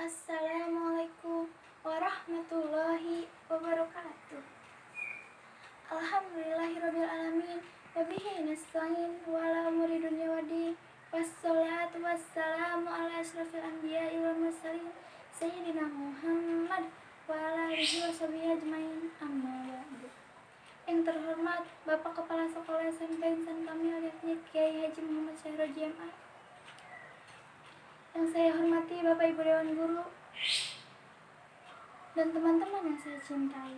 Assalamualaikum warahmatullahi wabarakatuh. Alhamdulillahirabbil alamin. Wabihi nasta'in wala umuri dunya waddin. Wassalatu wassalamu ala asyrafil anbiya'i wal mursalin sayyidina Muhammad wa ala alihi washabihi ajmain. Amma ba'du. Yang terhormat Bapak Kepala Sekolah SMP Insan Kamil yakni Kiai Haji Muhammad Syahroji MA. Yang saya hormati Bapak Ibu Dewan Guru dan teman-teman yang saya cintai.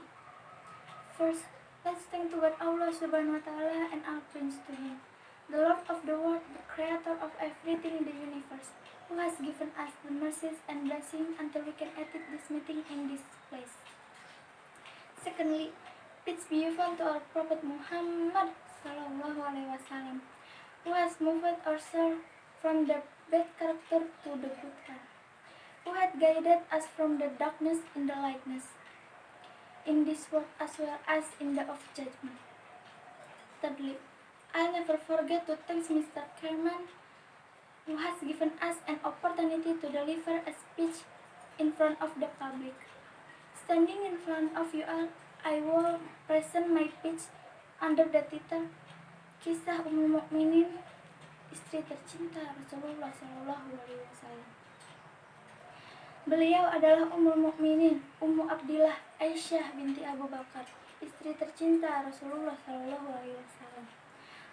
First, let's thank to God Allah Subhanahu wa Ta'ala and all praise to Him, the Lord of the world, the Creator of everything in the universe, who has given us the mercies and blessings until we can attend this meeting in this place. Secondly, peace be upon to our Prophet Muhammad Sallallahu Alaihi Wasallam, who has moved our soul from the bad character to the good one, who had guided us from the darkness in the lightness, in this world as well as in the of judgment. Thirdly, I'll never forget to thank Mr. Kerman, who has given us an opportunity to deliver a speech in front of the public. Standing in front of you all, I will present my speech under the title Kisah Ummul Mukminin, istri tercinta Rasulullah Shallallahu Alaihi Wasallam. Beliau adalah Ummul Mukminin, Ummu Abdillah Aisyah binti Abu Bakar, istri tercinta Rasulullah Shallallahu Alaihi Wasallam.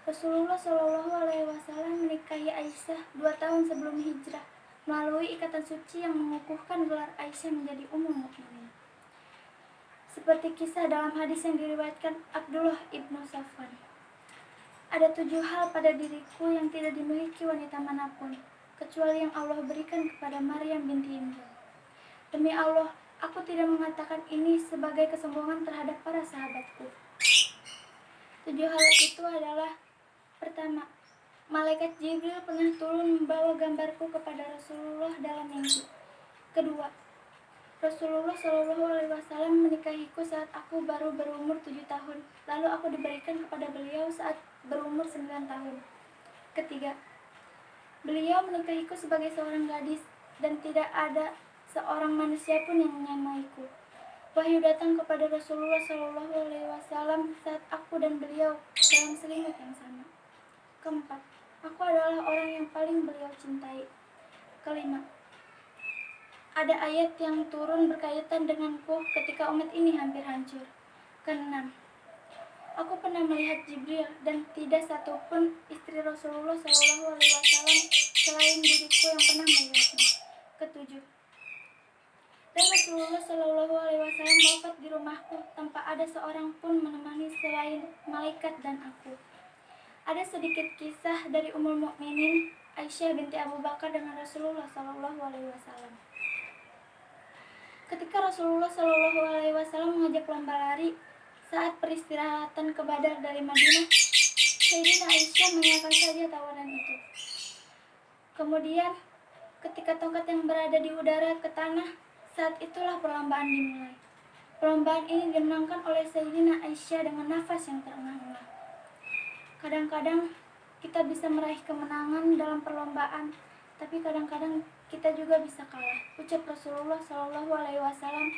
Rasulullah Shallallahu Alaihi Wasallam menikahi Aisyah 2 tahun sebelum hijrah melalui ikatan suci yang mengukuhkan gelar Aisyah menjadi Ummul Mukminin. Seperti kisah dalam hadis yang diriwayatkan Abdullah ibnu Safwan. Ada 7 hal pada diriku yang tidak dimiliki wanita manapun, kecuali yang Allah berikan kepada Maryam binti Imran. Demi Allah, aku tidak mengatakan ini sebagai kesombongan terhadap para sahabatku. 7 hal itu adalah: pertama, malaikat Jibril pernah turun membawa gambarku kepada Rasulullah dalam mimpi. Kedua, Rasulullah Shallallahu Alaihi Wasallam menikahiku saat aku baru berumur 7 tahun, lalu aku diberikan kepada beliau saat berumur 9 tahun. Ketiga, beliau menikahiku sebagai seorang gadis dan tidak ada seorang manusia pun yang menyamaiku. Wahyu datang kepada Rasulullah Shallallahu Alaihi Wasallam saat aku dan beliau dalam selimut yang sama. Keempat, aku adalah orang yang paling beliau cintai. Kelima, ada ayat yang turun berkaitan denganku ketika umat ini hampir hancur. Keenam, aku pernah melihat Jibril dan tidak satupun istri Rasulullah Shallallahu Alaihi Wasallam selain diriku yang pernah melihatnya. Ketujuh, dan Rasulullah Shallallahu Alaihi Wasallam wafat di rumahku tanpa ada seorang pun menemani selain malaikat dan aku. Ada sedikit kisah dari Ummul Mukminin Aisyah binti Abu Bakar dengan Rasulullah Shallallahu Alaihi Wasallam. Ketika Rasulullah Shallallahu Alaihi Wasallam mengajak lomba lari saat peristirahatan ke Badar dari Madinah, Sayyidina Aisyah mengiyakan saja tawaran itu. Kemudian, ketika tongkat yang berada di udara ke tanah, saat itulah perlombaan dimulai. Perlombaan ini dimenangkan oleh Sayyidina Aisyah dengan nafas yang terengah-engah. Kadang-kadang kita bisa meraih kemenangan dalam perlombaan, tapi kadang-kadang kita juga bisa kalah. Ucap Rasulullah Shallallahu Alaihi Wasallam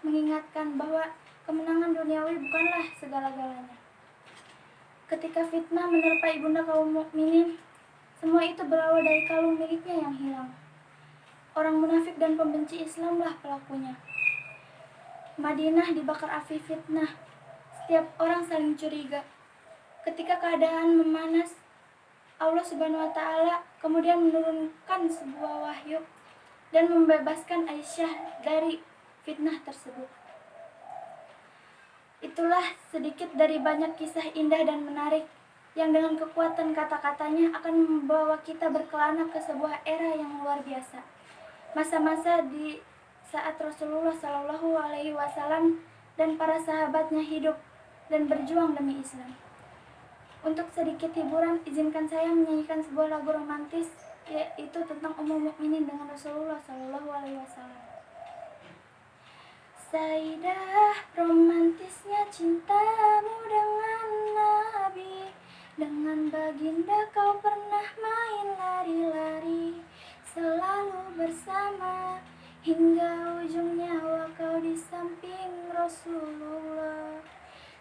mengingatkan bahwa kemenangan duniawi bukanlah segala-galanya. Ketika fitnah menerpa ibunda kaum mukminin, semua itu berawal dari kalung miliknya yang hilang. Orang munafik dan pembenci Islamlah pelakunya. Madinah dibakar api fitnah. Setiap orang saling curiga. Ketika keadaan memanas, Allah Subhanahu wa Ta'ala kemudian menurunkan sebuah wahyu dan membebaskan Aisyah dari fitnah tersebut. Itulah sedikit dari banyak kisah indah dan menarik yang dengan kekuatan kata-katanya akan membawa kita berkelana ke sebuah era yang luar biasa. Masa-masa di saat Rasulullah Shallallahu Alaihi Wasallam dan para sahabatnya hidup dan berjuang demi Islam. Untuk sedikit hiburan, izinkan saya menyanyikan sebuah lagu romantis, yaitu tentang Ummul Mukminin dengan Rasulullah Shallallahu Alaihi Wasallam. Saidah, romantisnya cintamu dengan Nabi, dengan baginda kau pernah main lari-lari, selalu bersama, hingga ujung nyawa kau di samping Rasulullah.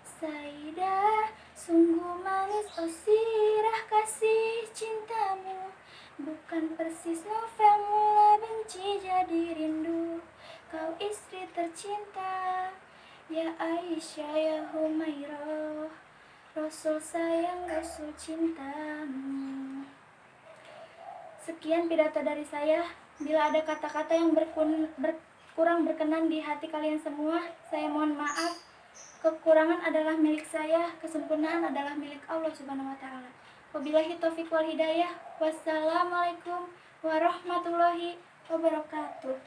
Sayyidah, sungguh manis oh sirah kasih cintamu, bukan persis novel mula benci jadi rindu. Kau istri tercinta, ya Aisyah ya Humairah, Rasul sayang Rasul cintamu. Sekian pidato dari saya. Bila ada kata-kata yang kurang berkenan di hati kalian semua, saya mohon maaf. Kekurangan adalah milik saya, kesempurnaan adalah milik Allah Subhanahu wa taala. Wabillahi taufiq wal hidayah. Wassalamualaikum warahmatullahi wabarakatuh.